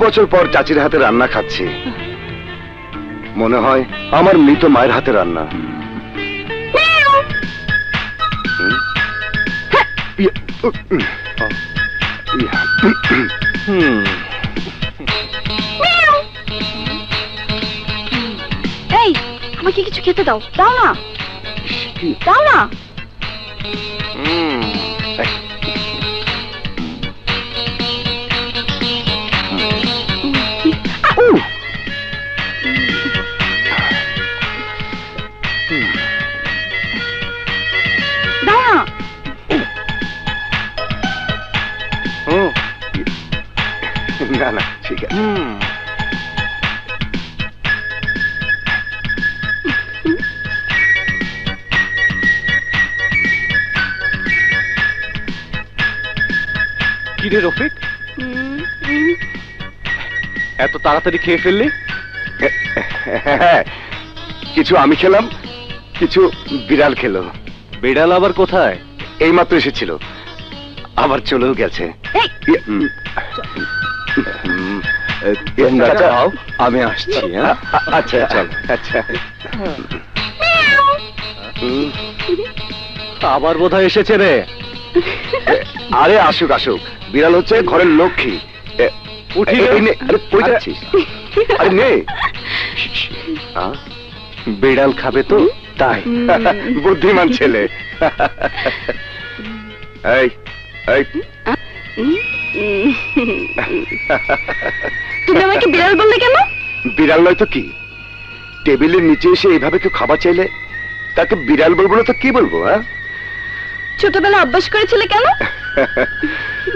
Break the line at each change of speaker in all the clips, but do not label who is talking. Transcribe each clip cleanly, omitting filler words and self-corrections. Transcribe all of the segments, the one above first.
বছর পর চাচির হাতে রান্না খাচ্ছি, মনে হয় আমার মৃত মায়ের হাতে রান্না।
এই, আমাকে কিছু খেতে দাও, দাও না, দাও না।
না না, ঠিক আছে।
কি রে রফিক, এত তাড়াতাড়ি খেয়ে ফেললি?
কিছু আমি খেলাম, কিছু বিড়াল খেলো।
বিড়াল আবার কোথায়?
এইমাত্র এসেছিল, আবার চলেও গেছে।
আমি আসছি।
আচ্ছা আচ্ছা।
আবার বোধহয় এসেছে রে।
আরে আসুক আসুক, বিড়াল হচ্ছে ঘরের লক্ষ্মী।
উঠি
আরে কই যাচ্ছিস? আরে নে।
বিড়াল খাবে তো তাই।
বুদ্ধিমান ছেলে। এই এই,
তুমি আমাকে বিড়াল বললে কেন?
বিড়াল নয় তো কি? টেবিলের নিচে এসে এইভাবে কেউ খাবার চাইলে তাকে বিড়াল বলবো না তো কি বলবো? হ্যাঁ,
ছোটবেলা অভ্যাস করেছিলে কেন?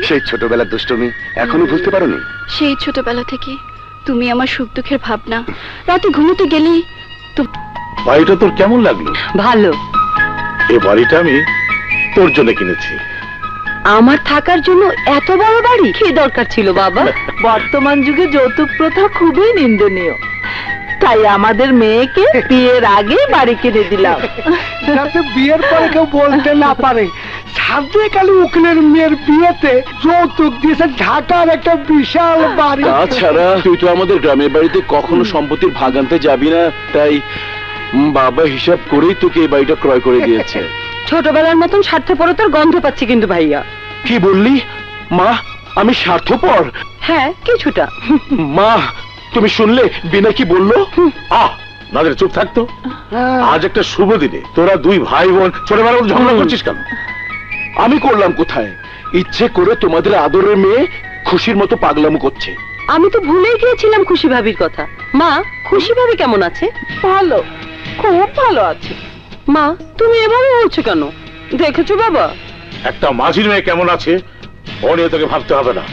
সেই ছোটবেলার দুষ্টুমি এখনো ভুলতে পারোনি?
সেই ছোটবেলা থেকে তুমি আমার সুখ দুঃখের ভাবনা। রাতে ঘুমোতে গেলেই
বাড়িটা তোর কেমন লাগলো?
ভালো।
এই বাড়িটা আমি তোর জন্য কিনেছি।
আমার থাকার জন্য এত বড় বাড়ি কি দরকার ছিল বাবা?
বর্তমান যুগে যৌতুক প্রথা খুবই নিন্দনীয়, তাই আমাদের মেয়েকে বিয়ের আগে বাড়ি কিনে দিলাম,
যাতে বিয়ের পরে কেউ বলতে না পারে সামনে কালী উকিলের মেয়ের বিয়েতে যৌতুক দিয়েছে ঢাকার একটা বিশাল বাড়ি।
তাছাড়া তুই তো আমাদের গ্রামের বাড়িতে কখনো সম্পত্তির ভাগ আনতে যাবি না, তাই বাবা হিসাব করেই তোকে এই বাড়িটা ক্রয় করে দিয়েছে।
ছোটবেলার মতন স্বার্থপরতার গন্ধ পাচ্ছি কিন্তু ভাইয়া।
কি বললি মা? আমি স্বার্থপর?
হ্যাঁ, কিছুটা।
মা, তুমি শুনলে বিনা কি বললো? নাদের চুপ থাকতো। আজ একটা শুভ দিনে তোরা দুই ভাই বোন ছোটবেলার মতো ঝগড়া করছিস কেন? আমি করলাম কোথায়? ইচ্ছে করে তোমাদের আদরের মেয়ে খুশির মতো পাগলামো করছে।
আমি তো ভুলেই গিয়েছিলাম খুশি ভাবির কথা। মা, খুশি ভাবি কেমন আছে? ভালো, খুব ভালো আছে। মা, তুমি এভাবে বলছো কেন? দেখেছো বাবা
একটা মাঝির মেয়ে কেমন আছে ও নিয়ে তোকে ভাবতে হবে না।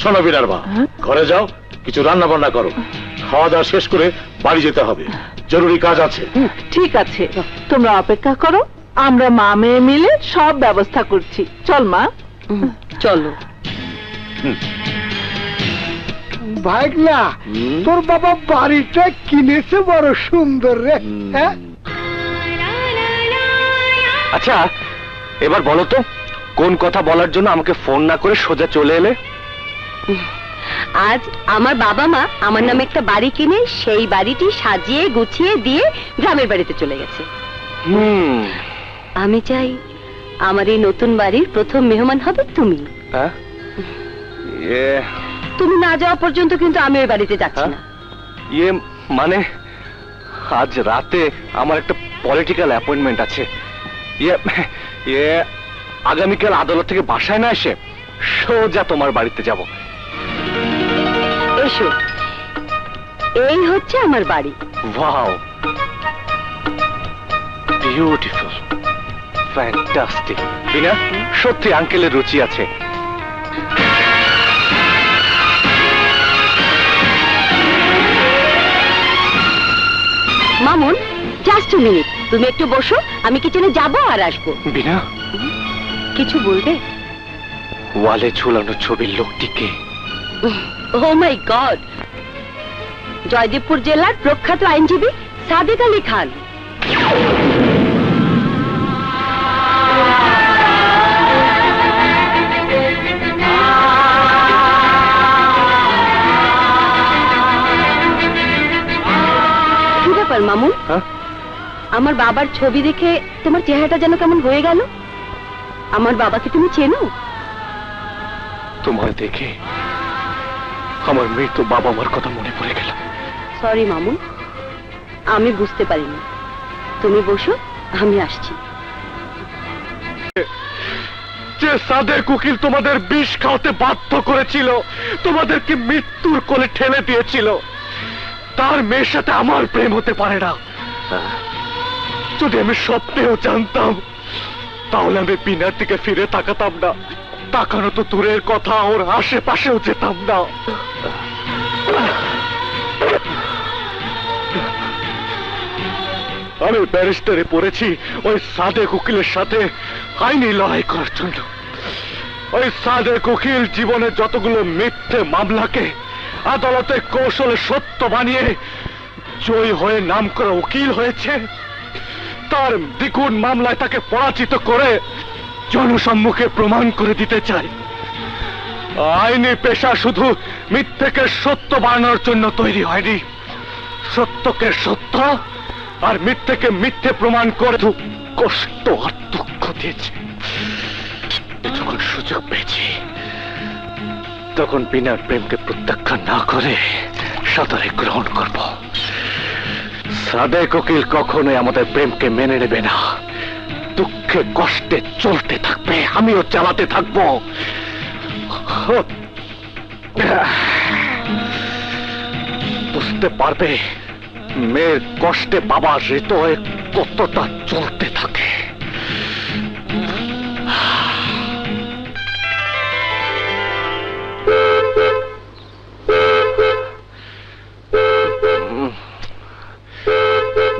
শোনো বিনার মা, ঘরে যাও, কিছু রান্না বান্না করো, খাওয়া দাওয়া শেষ করে বাড়ি যেতে হবে, জরুরি কাজ আছে।
ঠিক আছে, তোমরা অপেক্ষা করো, আমরা মা মেয়ে মিলে সব ব্যবস্থা করছি। চল মা, চলো।
ভাগনা, তোর বাবা বাড়িটা কিনেছে বড় সুন্দর রে। হ্যাঁ,
আচ্ছা এবার বলো তো, কোন কথা বলার জন্য আমাকে ফোন না করে সোজা চলে এলে?
আজ আমার বাবা মা আমার নামে একটা বাড়ি কিনে সেই বাড়িটি সাজিয়ে গুছিয়ে দিয়ে গ্রামের বাড়িতে চলে গেছে। আমি চাই আমার এই নতুন বাড়ির প্রথম মেহমান হবে তুমি। তুমি না যাওয়া পর্যন্ত কিন্তু আমি ওই বাড়িতে যাচ্ছি না।
ইয়ে মানে আজ রাতে আমার একটা পলিটিক্যাল অ্যাপয়েন্টমেন্ট আছে। ইয়ে আগামীকাল আদালত থেকে বাসায় না এসে সোজা তোমার বাড়িতে যাব।
এসো, এই হচ্ছে আমার বাড়ি।
Wow, beautiful, fantastic. বিনা, সত্যি আঙ্কেলের রুচি আছে।
মামুন, জাস্ট 2 মিনিট, তুমি একটু বসো, আমি কিচেনে যাবো আর আসবো।
বিনা,
কিছু বলবে?
ওয়ালে ঝুলানো ছবির লোকটিকে?
ও মাই গড, জয়দেবপুর জেলার প্রখ্যাত আইনজীবী সাদেক আলী খান। ব্যাপার মামুন?
হ্যাঁ?
আমার বাবার ছবি দেখে তোমার চেহারাটা যেন কেমন হয়ে গেল। আমার বাবাকে তুমি চেনো?
তোমায় দেখে আমার মৃত বাবা মার কথা মনে পড়ে গেল।
সরি মামুন, আমি বুঝতে পারিনি। তুমি বসো, আমি আসছি।
যে সাদেক উকিল তোমাদের বিষ খাওয়াতে বাধ্য করেছিল, তোমাদেরকে মৃত্যুর কোলে ঠেলে দিয়েছিল, তার মেয়ের সাথে আমার প্রেম হতে পারে না। যদি আমি স্বপ্নেও জানতাম, তাহলে আমি বিনার দিকে ফিরে তাকাতাম না। তাকানো তো দূরের কথা, ওর আশেপাশেও যেতাম না। আমি ব্যারিস্টারে পড়েছি ওই সাদেক উকিলের সাথে আইনি লড়াই করার জন্য। ওই সাদেক উকিল জীবনে যতগুলো মিথ্যে মামলাকে আদালতে কৌশলে সত্য বানিয়ে জয়ী হয়ে নামকরা উকিল হয়েছে, তার দ্বিগুণ মামলায় তাকে পরাজিত করে জনসম্মুখে প্রমাণ করে দিতে চাই আইনি পেশা শুধু মিথ্যেকে সত্য বানানোর জন্য তৈরি হয়নি। সত্যকে সত্য আর মিথ্যেকে মিথ্যে প্রমাণ করে কষ্ট আর দুঃখ দিয়েছে। যখন সুযোগ পেয়েছি, তখন বিনার প্রেমকে প্রত্যাখ্যান না করে সাদরে গ্রহণ করব। সাদেক উকিল কখনোই আমাদের প্রেমকে মেনে নেবে না। দুঃখে কষ্টে চলতে থাকবে, আমিও চালাতে থাকবো। বুঝতে পারবে মেয়ের কষ্টে বাবা হৃদয় কতটা চলতে থাকে।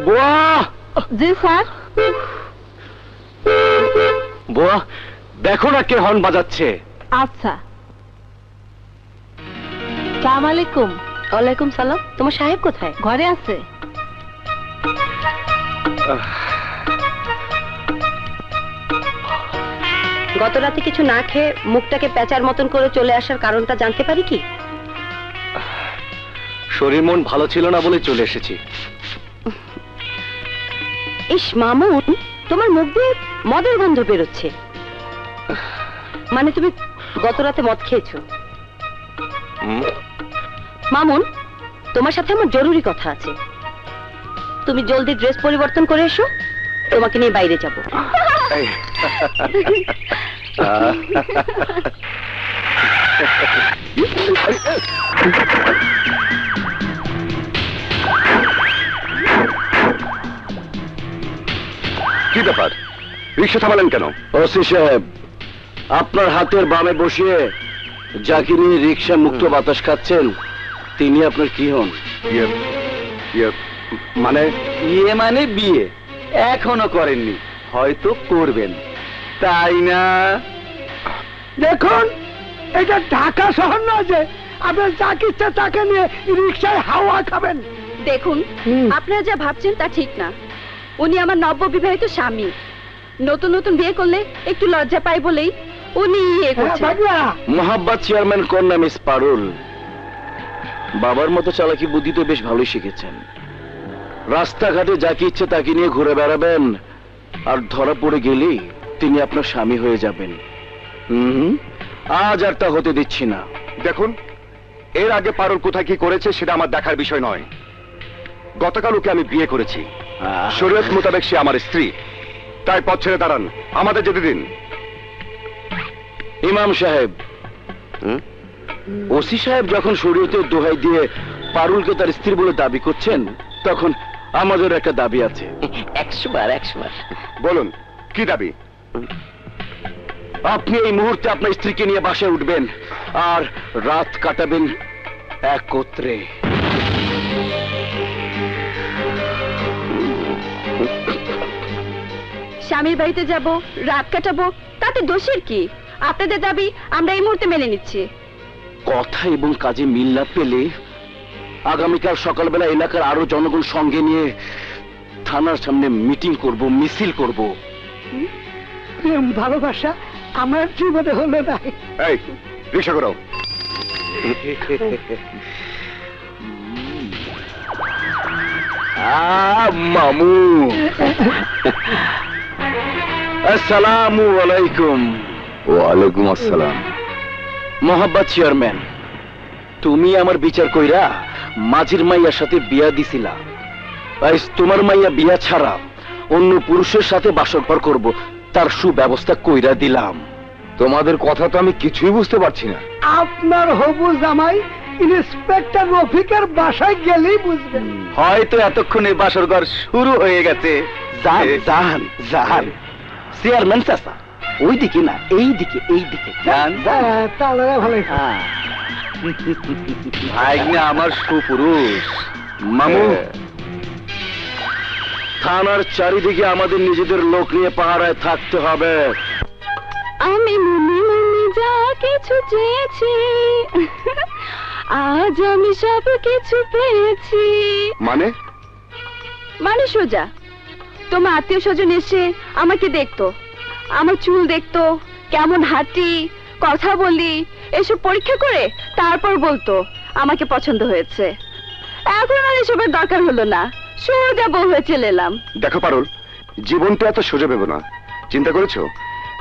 বুয়া,
জি স্যার।
বুয়া দেখো না কে হর্ন বাজাচ্ছে।
আচ্ছা। সালাম আলাইকুম।
ওয়ালাইকুম সালাম। তোমার সাহেব কোথায়?
ঘরে আছে।
গত রাতে কিছু না খেয়ে মুখটাকে পেঁচার মতন করে চলে আসার কারণটা জানতে পারি কি?
শরীর মন ভালো ছিল না বলে চলে এসেছি।
ইস মামুন, তোমার মুখ দিয়ে মদের গন্ধ বেরোচ্ছে। মানে তুমি গত রাতে মদ খেয়েছো? মামুন, তোমার সাথে আমার জরুরি কথা আছে। তুমি জলদি ড্রেস পরিবর্তন করে এসো, তোমাকে নিয়ে বাইরে যাব।
কি ব্যাপার, রিক্সা থামালেন কেন?
ওসি সাহেব, আপনার হাতের বামে বসিয়ে যাকে নিয়ে রিক্সা মুক্ত বাতাস খাচ্ছেন, তিনি আপনার কি হন?
মানে
ইয়ে মানে বিয়ে এখনো করেননি, হয়তো করবেন, তাই না?
দেখুন, এটা ঢাকা শহর নয় যে আপনার যাকে ইচ্ছা তাকে নিয়ে রিক্সায় হাওয়া খাবেন।
দেখুন, আপনারা যা ভাবছেন তা ঠিক না। উনি আমার নববিবাহিত স্বামী। নতুন নতুন বিয়ে করলে একটু লজ্জা পায় বলেই উনি ইয়ে করছেন।
মোহাব্বত চেয়ারম্যান কন্যা মিস পারুল, বাবার মতো চালাকি বুদ্ধি তো বেশ ভালোই শিখেছেন। রাস্তাঘাটে যাকে ইচ্ছে তাকে নিয়ে ঘুরে বেড়াবেন, আর ধরা পড়ে গেলেই তিনি আপনার স্বামী হয়ে যাবেন। আজ আর তা হতে দিচ্ছি না।
দেখুন, এর আগে পারুল কোথায় কি করেছে সেটা আমার দেখার বিষয় নয়। গতকাল ওকে আমি বিয়ে করেছি, শরীয়ত মোতাবেক সে আমার স্ত্রী। তাই পথ ছেড়ে দাঁড়ান, আমাদের যেতে দিন।
ইমাম সাহেব, ওসি সাহেব যখন শরীয়তের দোহাই দিয়ে পারুলকে তার স্ত্রী বলে দাবি করছেন, তখন আমাদের একটা দাবি আছে। 100 বার।
বলুন, কি দাবি?
আপনি এই মুহূর্তে আপনার স্ত্রীকে নিয়ে বাসায় উঠবেন আর রাত কাটাবেন একত্রে।
স্বামীর বাড়িতে যাব, রাত কাটাবো, তাতে দোষের কি? আপনাদের দাবি আমরা এই মুহূর্তে মেনে নিচ্ছি।
কথা এবং কাজে মিল না পেলে আগামীকাল সকালবেলা এলাকার আরো জনগণ সঙ্গে নিয়ে থানার সামনে মিটিং করব, মিছিল করব।
ভালোবাসা আমার জীবনে হলো না।
এই রিক্সা করো।
মামু আসসালামু আলাইকুম।
ওয়ালাইকুম আসসালাম।
মোহাব্বত চেয়ারম্যান, তুমি আমার বিচার কইরা মাঝির মাইয়ার সাথে বিয়া দিছিলা। আজ তোমার মাইয়া বিয়া ছাড়া অন্য পুরুষের সাথে বাসরঘর করব, তার সুব্যবস্থা কইরা দিলাম।
তোমাদের কথা তো আমি কিছুই বুঝতে পারছি না।
আপনার হবু জামাই ইন্সপেক্টর রফিকের বাসায় গেলেই বুঝবেন।
হয়তো এতক্ষণে বাসরঘর শুরু হয়ে গেছে। যান যান যান, চেয়ারম্যান চাচা ওই দিকে না এই দিকে, এই দিকে যান।
তাহলে ভালো।
ভাগ্নে আমার সুপুরুষ। মামু, থানার চারিদিকে আমাদের নিজেদের লোক নিয়ে পাহারায় থাকতে হবে।
আমি মনে মনে যা কিছু চেয়েছি, আজ আমি সব কিছু পেয়েছি। মানে সোজা, তোমার আত্মীয় স্বজন এসে আমাকে দেখতো, আমার চুল দেখতো, কেমন হাঁটি, কথা বলি, এসব পরীক্ষা করে তারপর বলতো আমাকে পছন্দ হয়েছে। এখন আর এসবের দরকার হলো না, সোজা বউ হয়ে চলে এলাম।
দেখো পারুল, জীবনটা এত সোজা ভেবো না। চিন্তা করেছো,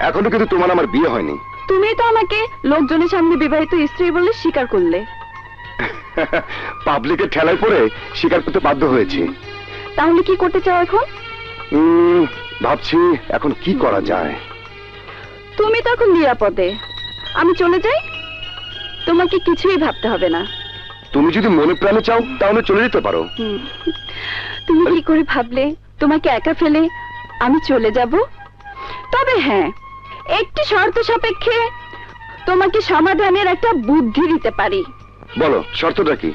এখনো কিন্তু তোমার আমার বিয়ে হয়নি।
তুমি তো আমাকে লোকজনের সামনে বিবাহিত স্ত্রী বলে স্বীকার করলে।
পাবলিকের ঠেলায় পড়ে স্বীকার করতে বাধ্য হয়েছি।
তাহলে কি করতে চাও এখন?
ভাবছি এখন কি করা যায়।
তুমি তো এখন নিরাপদে, আমি চলে যাই, তোমাকে কিছুই ভাবতে হবে না।
তুমি যদি মনে প্রাণে চাও তাহলে চলে যেতে পারো।
তুমি কি করে ভাবলে তোমাকে একা ফেলে আমি চলে যাব? তবে হ্যাঁ, একটি শর্ত সাপেক্ষে তোমাকে সমাধানের একটা বুদ্ধি দিতে পারি।
বলো, শর্তটা কি?